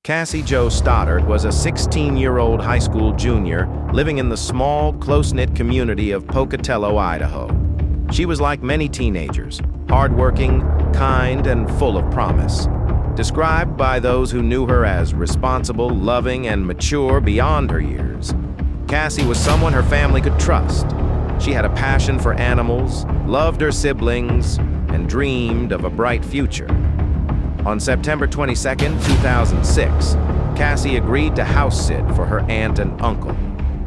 Cassie Jo Stoddart was a 16-year-old high school junior living in the small, close-knit community of Pocatello, Idaho. She was like many teenagers, hardworking, kind, and full of promise. Described by those who knew her as responsible, loving, and mature beyond her years, Cassie was someone her family could trust. She had a passion for animals, loved her siblings, and dreamed of a bright future. On September 22, 2006, Cassie agreed to house sit for her aunt and uncle.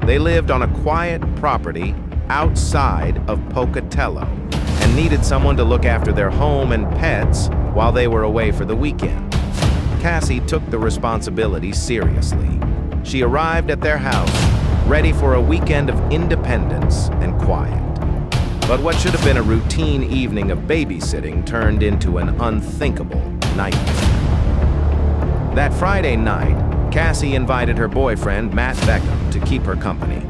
They lived on a quiet property outside of Pocatello and needed someone to look after their home and pets while they were away for the weekend. Cassie took the responsibility seriously. She arrived at their house, ready for a weekend of independence and quiet. But what should have been a routine evening of babysitting turned into an unthinkable nightmare. That Friday night, Cassie invited her boyfriend, Matt Beckham, to keep her company.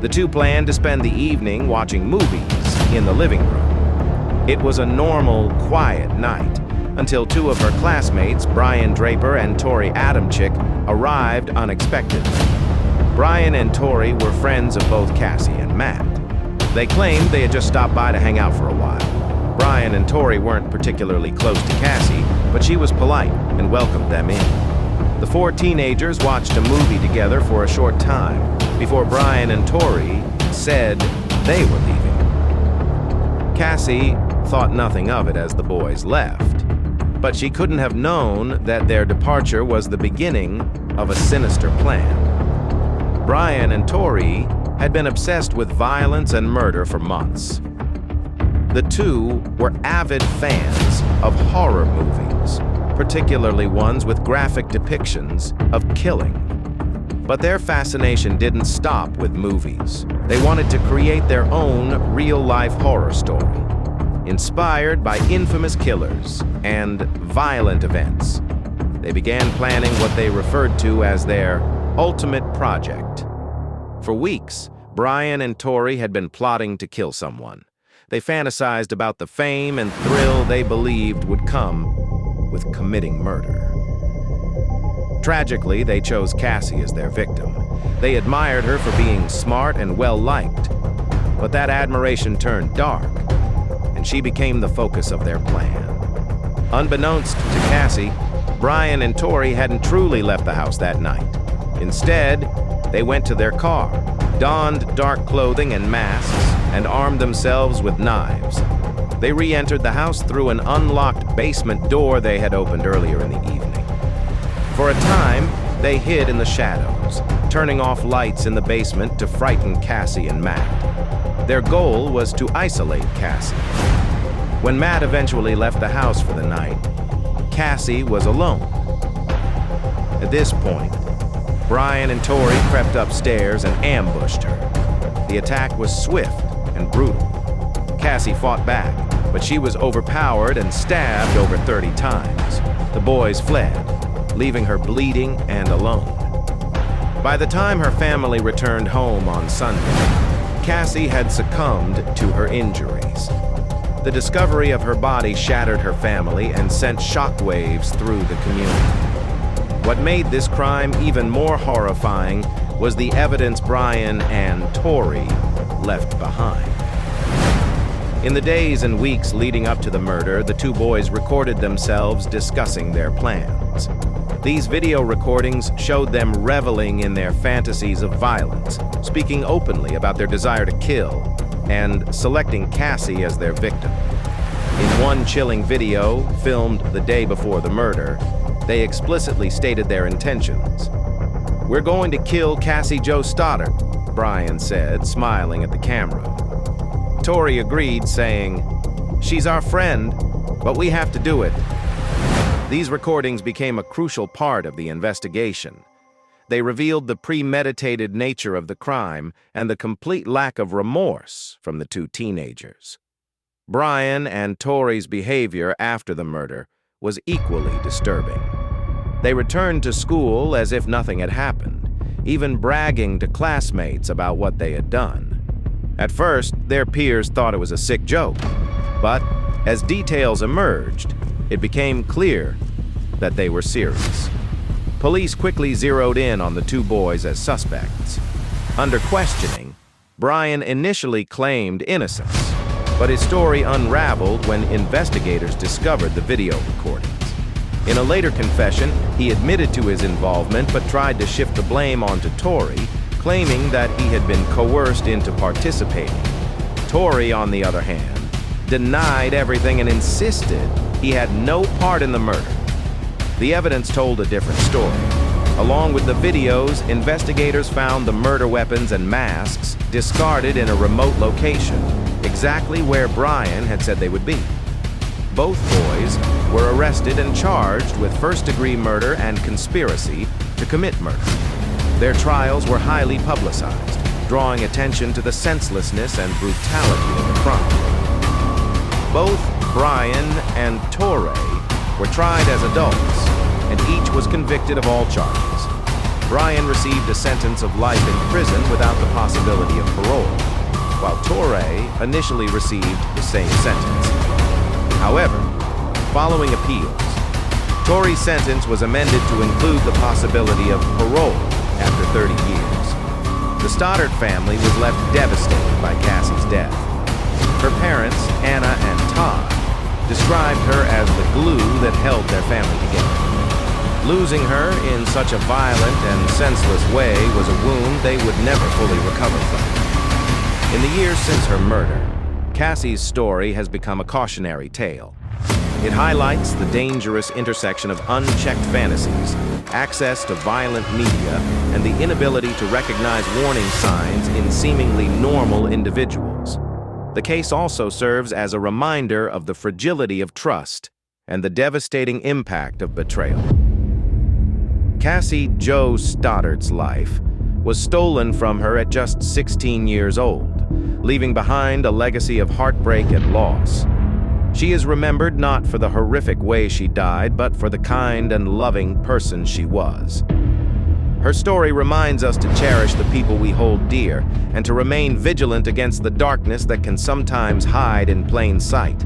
The two planned to spend the evening watching movies in the living room. It was a normal, quiet night until two of her classmates, Draper and Torey Adamcik, arrived unexpectedly. Brian and Torey were friends of both Cassie and Matt. They claimed they had just stopped by to hang out for a while. Brian and Torey weren't particularly close to Cassie, but she was polite and welcomed them in. The four teenagers watched a movie together for a short time before Brian and Torey said they were leaving. Cassie thought nothing of it as the boys left, but she couldn't have known that their departure was the beginning of a sinister plan. Brian and Torey had been obsessed with violence and murder for months. The two were avid fans of horror movies, particularly ones with graphic depictions of killing. But their fascination didn't stop with movies. They wanted to create their own real-life horror story, inspired by infamous killers and violent events. They began planning what they referred to as their ultimate project. For weeks, Brian and Torey had been plotting to kill someone. They fantasized about the fame and thrill they believed would come with committing murder. Tragically, they chose Cassie as their victim. They admired her for being smart and well-liked, but that admiration turned dark, and she became the focus of their plan. Unbeknownst to Cassie, Brian and Torey hadn't truly left the house that night. Instead, they went to their car, donned dark clothing and masks, and armed themselves with knives. They re-entered the house through an unlocked basement door they had opened earlier in the evening. For a time, they hid in the shadows, turning off lights in the basement to frighten Cassie and Matt. Their goal was to isolate Cassie. When Matt eventually left the house for the night, Cassie was alone. At this point, Brian and Torey crept upstairs and ambushed her. The attack was swift and brutal. Cassie fought back, but she was overpowered and stabbed over 30 times. The boys fled, leaving her bleeding and alone. By the time her family returned home on Sunday, Cassie had succumbed to her injuries. The discovery of her body shattered her family and sent shockwaves through the community. What made this crime even more horrifying was the evidence Brian and Torey left behind. In the days and weeks leading up to the murder, the two boys recorded themselves discussing their plans. These video recordings showed them reveling in their fantasies of violence, speaking openly about their desire to kill, and selecting Cassie as their victim. In one chilling video, filmed the day before the murder, they explicitly stated their intentions. "We're going to kill Cassie Jo Stoddart," Brian said, smiling at the camera. Torey agreed, saying, "She's our friend, but we have to do it." These recordings became a crucial part of the investigation. They revealed the premeditated nature of the crime and the complete lack of remorse from the two teenagers. Brian and Torey's behavior after the murder was equally disturbing. They returned to school as if nothing had happened, even bragging to classmates about what they had done. At first, their peers thought it was a sick joke, but as details emerged, it became clear that they were serious. Police quickly zeroed in on the two boys as suspects. Under questioning, Brian initially claimed innocence, but his story unraveled when investigators discovered the video recordings. In a later confession, he admitted to his involvement but tried to shift the blame onto Torey, claiming that he had been coerced into participating. Torey, on the other hand, denied everything and insisted he had no part in the murder. The evidence told a different story. Along with the videos, investigators found the murder weapons and masks discarded in a remote location, exactly where Brian had said they would be. Both boys were arrested and charged with first-degree murder and conspiracy to commit murder. Their trials were highly publicized, drawing attention to the senselessness and brutality of the crime. Both Brian and Torey were tried as adults, and each was convicted of all charges. Brian received a sentence of life in prison without the possibility of parole, while Torey initially received the same sentence. However, following appeals, Torey's sentence was amended to include the possibility of parole after 30 years. The Stoddart family was left devastated by Cassie's death. Her parents, Anna and Todd, described her as the glue that held their family together. Losing her in such a violent and senseless way was a wound they would never fully recover from. In the years since her murder, Cassie's story has become a cautionary tale. It highlights the dangerous intersection of unchecked fantasies, access to violent media, and the inability to recognize warning signs in seemingly normal individuals. The case also serves as a reminder of the fragility of trust and the devastating impact of betrayal. Cassie Jo Stoddart's life was stolen from her at just 16 years old, leaving behind a legacy of heartbreak and loss. She is remembered not for the horrific way she died, but for the kind and loving person she was. Her story reminds us to cherish the people we hold dear and to remain vigilant against the darkness that can sometimes hide in plain sight.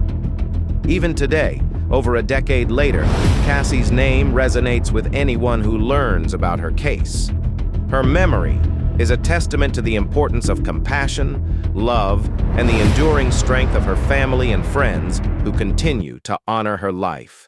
Even today, over a decade later, Cassie's name resonates with anyone who learns about her case. Her memory is a testament to the importance of compassion, love, and the enduring strength of her family and friends who continue to honor her life.